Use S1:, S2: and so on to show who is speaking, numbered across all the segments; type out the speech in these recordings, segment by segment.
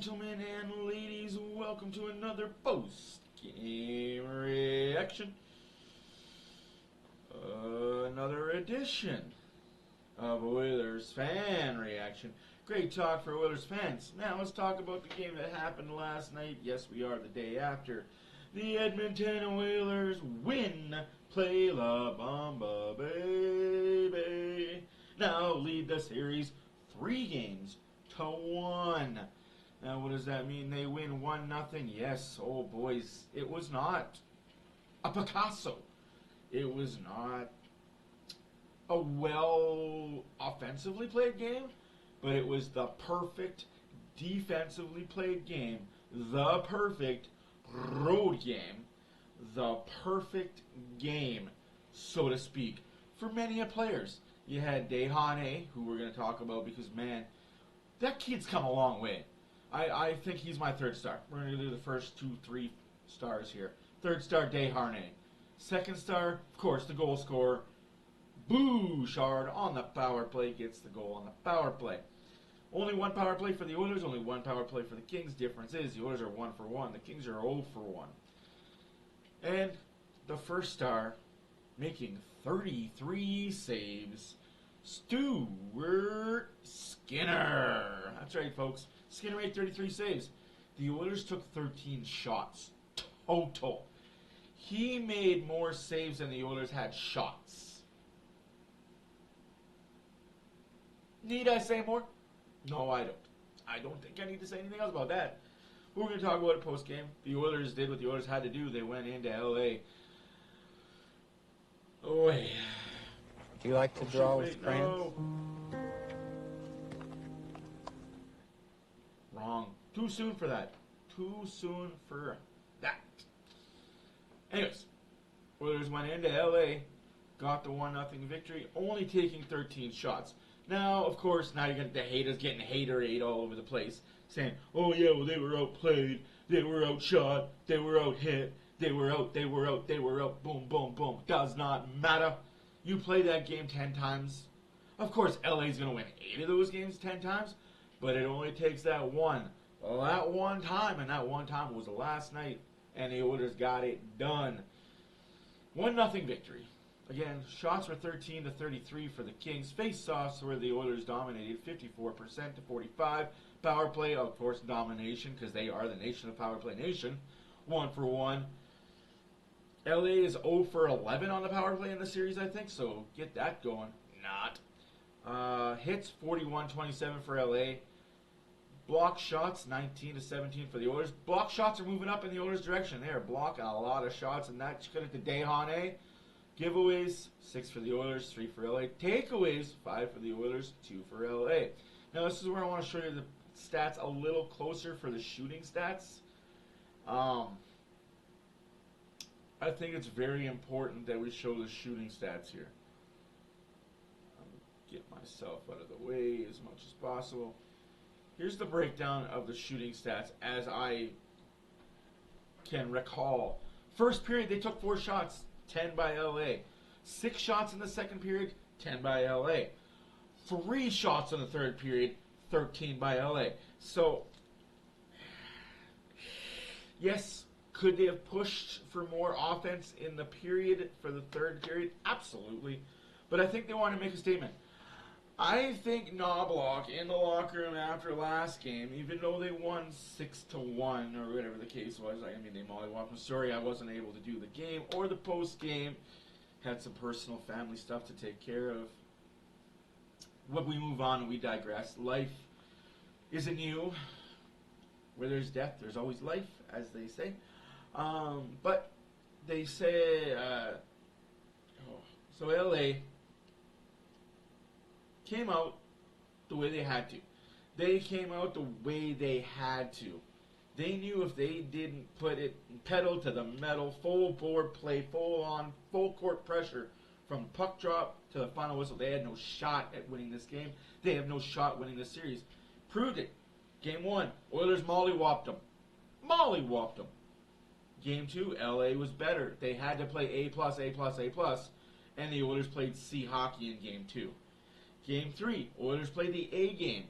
S1: Gentlemen and ladies, welcome to another post-game reaction. Another edition of Oilers fan reaction. Great talk for Oilers fans. Now let's talk about the game that happened last night. Yes, we are the day after. The Edmonton Oilers win. Play La Bamba, baby. Now lead the series 3-1. Now what does that mean? They win 1-0. Yes, oh boys, it was not a Picasso. It was not a well offensively played game, but it was the perfect defensively played game, the perfect road game, the perfect game, so to speak, for many players. You had Dehane, who we're going to talk about because, man, that kid's come a long way. I think he's my third star. We're going to do the first 2-3 stars here. Third star, Dehane. Second star, of course, the goal scorer, Bouchard on the power play, gets the goal on the power play. Only one power play for the Oilers, only one power play for the Kings. Difference is the Oilers are 1 for 1. The Kings are 0 for 1. And the first star, making 33 saves, Stuart Skinner. That's right, folks. Skinner made 33 saves. The Oilers took 13 shots total. He made more saves than the Oilers had shots. Need I say more? No, I don't. I don't think I need to say anything else about that. We're going to talk about it post-game. The Oilers did what the Oilers had to do. They went into L.A. Oh, wait.
S2: Do you like to draw with crayons?
S1: No. Wrong. Too soon for that. Too soon for that. Anyways, Oilers went into L.A., got the 1-0 victory, only taking 13 shots. Now, of course, now you're going to the haters getting haterade all over the place, saying, oh yeah, well they were outplayed, they were outshot, they were out-hit, they were out, boom, boom, boom. Does not matter. You play that game 10 times. Of course, LA's going to win 8 of those games 10 times, but it only takes that one. Well, that one time, and that one time was last night, and the Oilers got it done. 1-0 victory. Again, shots were 13-33 for the Kings. Face-offs where the Oilers dominated 54% to 45. Power play, of course, domination because they are the nation of power play nation. 1 for 1. LA is 0 for 11 on the power play in the series, I think, so get that going. Not. Hits 41-27 for LA. Block shots 19-17 for the Oilers. Block shots are moving up in the Oilers' direction. They are blocking a lot of shots, and that's credit to Dehane. Giveaways 6 for the Oilers, 3 for LA. Takeaways 5 for the Oilers, 2 for LA. Now this is where I want to show you the stats a little closer for the shooting stats. I think it's very important that we show the shooting stats here. Get myself out of the way as much as possible. Here's the breakdown of the shooting stats as I can recall. First period, they took 4 shots, 10 by LA. 6 shots in the second period, 10 by LA. 3 shots in the third period, 13 by LA. So, yes, could they have pushed for more offense in the period for the third period? Absolutely. But I think they want to make a statement. I think Knobloch in the locker room after last game, even though they won 6-1 or whatever the case was, I mean they mollywopped. I'm sorry I wasn't able to do the game or the post game. Had some personal family stuff to take care of. But we move on and we digress. Life isn't new. Where there's death, there's always life, as they say. But they say, so LA came out the way they had to. They came out the way they had to. They knew if they didn't put it pedal to the metal, full board play, full court pressure from puck drop to the final whistle, they had no shot at winning this game. They have no shot winning this series. Proved it. Game 1, Oilers mollywopped them. Mollywopped them. Game 2, LA was better. They had to play A+, and the Oilers played C hockey in Game 2. Game 3, Oilers played the A game.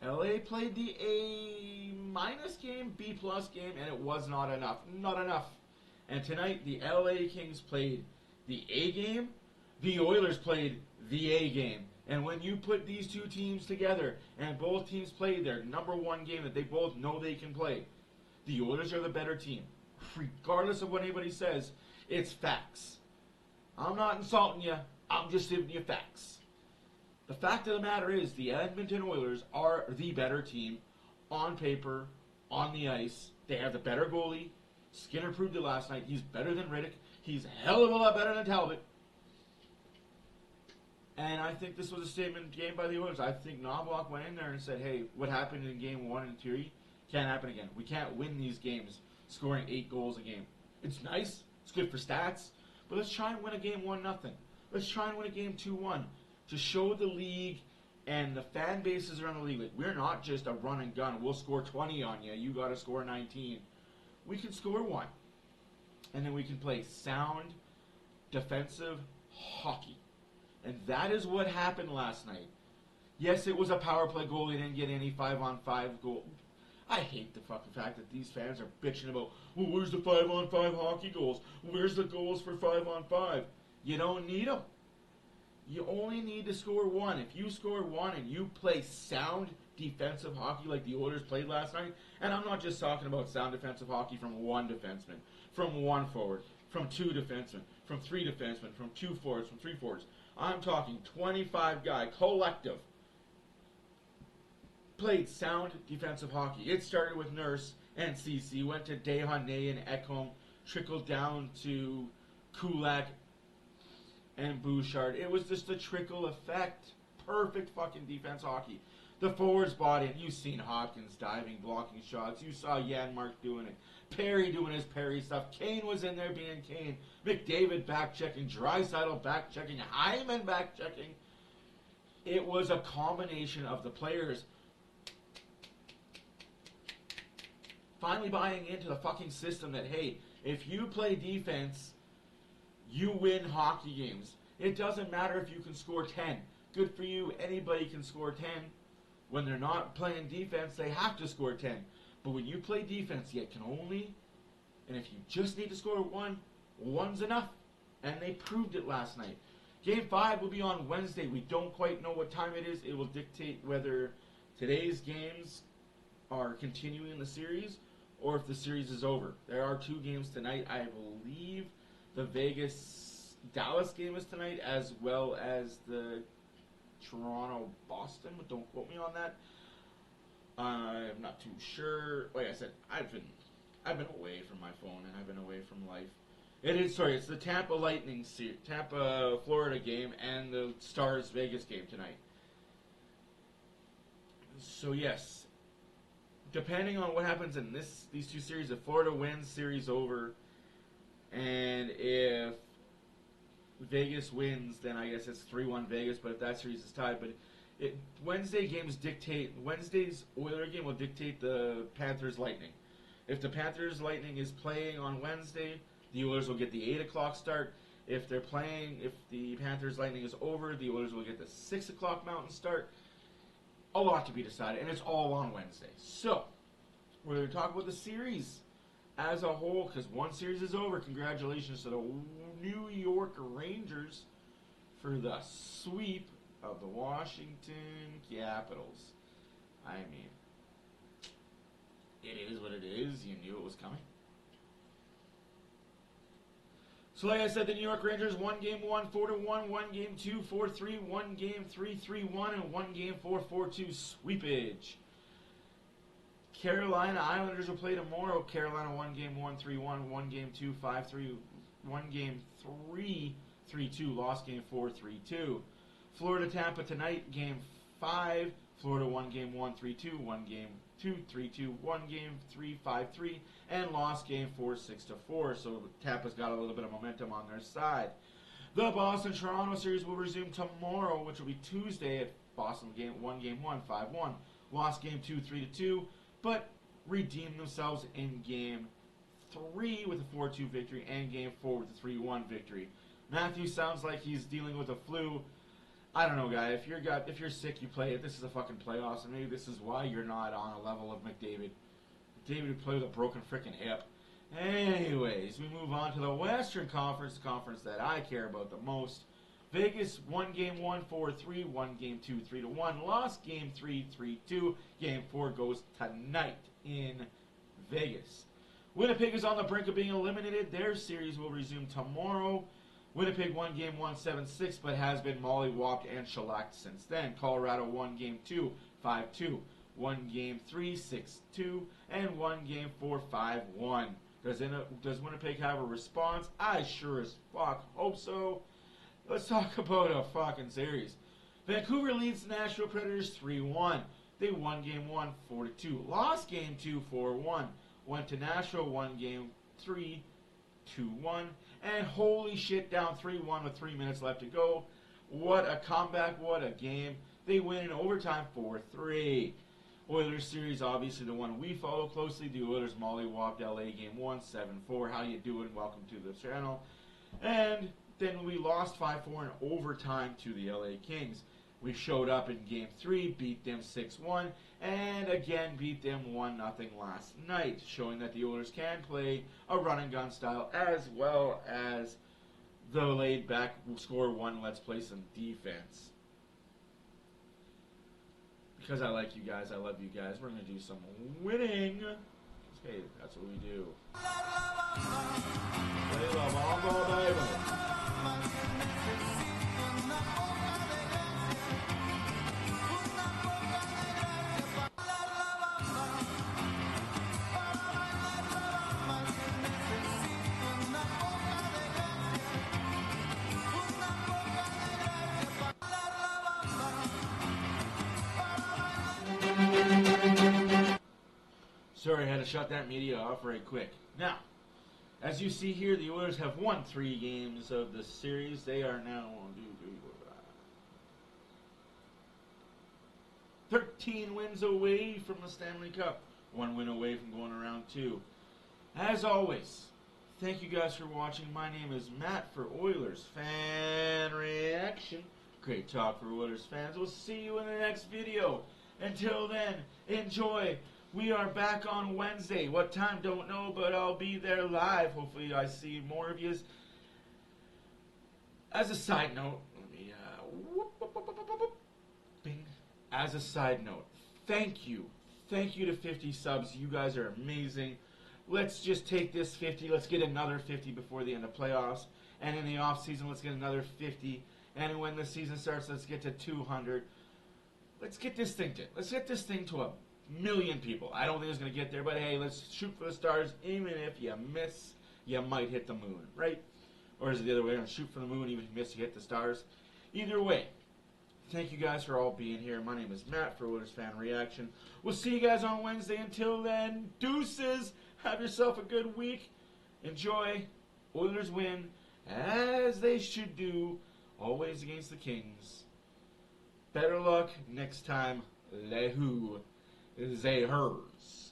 S1: LA played the A- minus game, B plus game, and it was not enough. Not enough. And tonight, the LA Kings played the A game. The Oilers played the A game. And when you put these two teams together, and both teams played their number one game that they both know they can play, the Oilers are the better team. Regardless of what anybody says, it's facts. I'm not insulting you. I'm just giving you facts. The fact of the matter is the Edmonton Oilers are the better team on paper, on the ice. They have the better goalie. Skinner proved it last night. He's better than Riddick. He's a hell of a lot better than Talbot. And I think this was a statement game by the Oilers. I think Knobloch went in there and said, hey, what happened in game 1 and 3 can't happen again. We can't win these games scoring 8 goals a game. It's nice. It's good for stats. But let's try and win a game 1-0. Let's try and win a game 2-1 to show the league and the fan bases around the league. Like, we're not just a run and gun. We'll score 20 on you. You got to score 19. We can score 1. And then we can play sound, defensive hockey. And that is what happened last night. Yes, it was a power play goal. They didn't get any 5-on-5 goal. I hate the fucking fact that these fans are bitching about, well, where's the 5-on-5 hockey goals? Where's the goals for 5-on-5? You don't need them. You only need to score 1. If you score 1 and you play sound defensive hockey like the Oilers played last night, and I'm not just talking about sound defensive hockey from 1 defenseman, from 1 forward, from 2 defensemen, from 3 defensemen, from 2 forwards, from 3 forwards. I'm talking 25-guy collective. Played sound defensive hockey. It started with Nurse and CC, went to Desharnais and Ekholm, trickled down to Kulak and Bouchard. It was just a trickle effect. Perfect fucking defense hockey. The forwards bought in. You've seen Hopkins diving, blocking shots. You saw Janmark doing it. Perry doing his Perry stuff. Kane was in there being Kane. McDavid back-checking. Draisaitl back-checking. Hyman back-checking. It was a combination of the players finally buying into the fucking system that, hey, if you play defense, you win hockey games. It doesn't matter if you can score 10. Good for you. Anybody can score 10. When they're not playing defense, they have to score 10. But when you play defense, you can only, and if you just need to score 1, 1's enough. And they proved it last night. Game 5 will be on Wednesday. We don't quite know what time it is. It will dictate whether today's games are continuing the series or if the series is over. There are 2 games tonight. I believe the Vegas-Dallas game is tonight, as well as the Toronto-Boston, but don't quote me on that. I'm not too sure. Like I said, I've been away from my phone and I've been away from life. It's the Tampa Lightning, Tampa, Florida game and the Stars Vegas game tonight. So yes, depending on what happens in these 2 series, if Florida wins, series over, and if Vegas wins, then I guess it's 3-1 Vegas, but if that series is tied. But Wednesday's Oiler game will dictate the Panthers Lightning. If the Panthers Lightning is playing on Wednesday, the Oilers will get the 8 o'clock start. If the Panthers Lightning is over, the Oilers will get the 6 o'clock Mountain start. A lot to be decided, and it's all on Wednesday. So, we're going to talk about the series as a whole, because one series is over. Congratulations to the New York Rangers for the sweep of the Washington Capitals. I mean, it is what it is. You knew it was coming. So like I said, the New York Rangers won game 1 4-1, won game 2 4-3, won game 3 3-1, and won game 4 4-2 sweepage. Carolina Islanders will play tomorrow. Carolina won game 1 3-1, won game 2 5-3, won game 3 3-2, lost game 4 3-2. Florida Tampa tonight, game 5. Florida won game 1 3-2, won game 2 3-2, won game 3 5-3, and lost game 4 6-4. So Tampa's got a little bit of momentum on their side. The Boston-Toronto series will resume tomorrow, which will be Tuesday at Boston won game 1 5-1, lost game 2 3-2, but redeemed themselves in game 3 with a 4-2 victory and game 4 with a 3-1 victory. Matthews sounds like he's dealing with a flu. I don't know, guy. If you're sick, you play it. This is a fucking playoffs, and maybe this is why you're not on a level of McDavid. David would play with a broken freaking hip. Anyways, we move on to the Western Conference, the conference that I care about the most. Vegas won game 1 4-3, won game 2 3-1, lost game 3 3-2. Game 4 goes tonight in Vegas. Winnipeg is on the brink of being eliminated. Their series will resume tomorrow. Winnipeg won game 1 7-6, but has been mollywopped and shellacked since then. Colorado won game 2 5-2, won game 3 6-2, and won game 4 5-1. Does Winnipeg have a response? I sure as fuck hope so. Let's talk about a fucking series. Vancouver leads the Nashville Predators 3-1. They won game 1 4-2, lost game 2 4-1, went to Nashville, won game 3 2-1, and holy shit, down 3-1 with 3 minutes left to go. What a comeback, what a game. They win in overtime 4-3. Oilers series, obviously the one we follow closely. The Oilers mollywopped LA game 1 7-4. How you doing? Welcome to the channel. And then we lost 5-4 in overtime to the LA Kings. We showed up in game 3, beat them 6-1, and again beat them 1-0 last night, showing that the Oilers can play a run and gun style as well as the laid back score one. Let's play some defense. Because I like you guys, I love you guys, we're going to do some winning. Hey, that's what we do. Play La Bamba, baby. Sorry, I had to shut that media off very quick. Now, as you see here, the Oilers have won 3 games of the series. They are now 13 wins away from the Stanley Cup. 1 win away from going to round 2. As always, thank you guys for watching. My name is Matt for Oilers Fan Reaction. Great talk for Oilers fans. We'll see you in the next video. Until then, enjoy. We are back on Wednesday. What time? Don't know, but I'll be there live. Hopefully I see more of you. As a side note, let me, bing. As a side note, thank you. Thank you to 50 subs. You guys are amazing. Let's just take this 50. Let's get another 50 before the end of playoffs. And in the off season, let's get another 50. And when the season starts, let's get to 200. Let's get this thing to a million people. I don't think it's going to get there, but hey, let's shoot for the stars. Even if you miss, you might hit the moon, right? Or is it the other way around? Shoot for the moon, even if you miss, you hit the stars. Either way, thank you guys for all being here. My name is Matt for Oilers Fan Reaction. We'll see you guys on Wednesday. Until then, deuces. Have yourself a good week. Enjoy. Oilers win, as they should do, always against the Kings. Better luck next time. Lehu. Is a hers.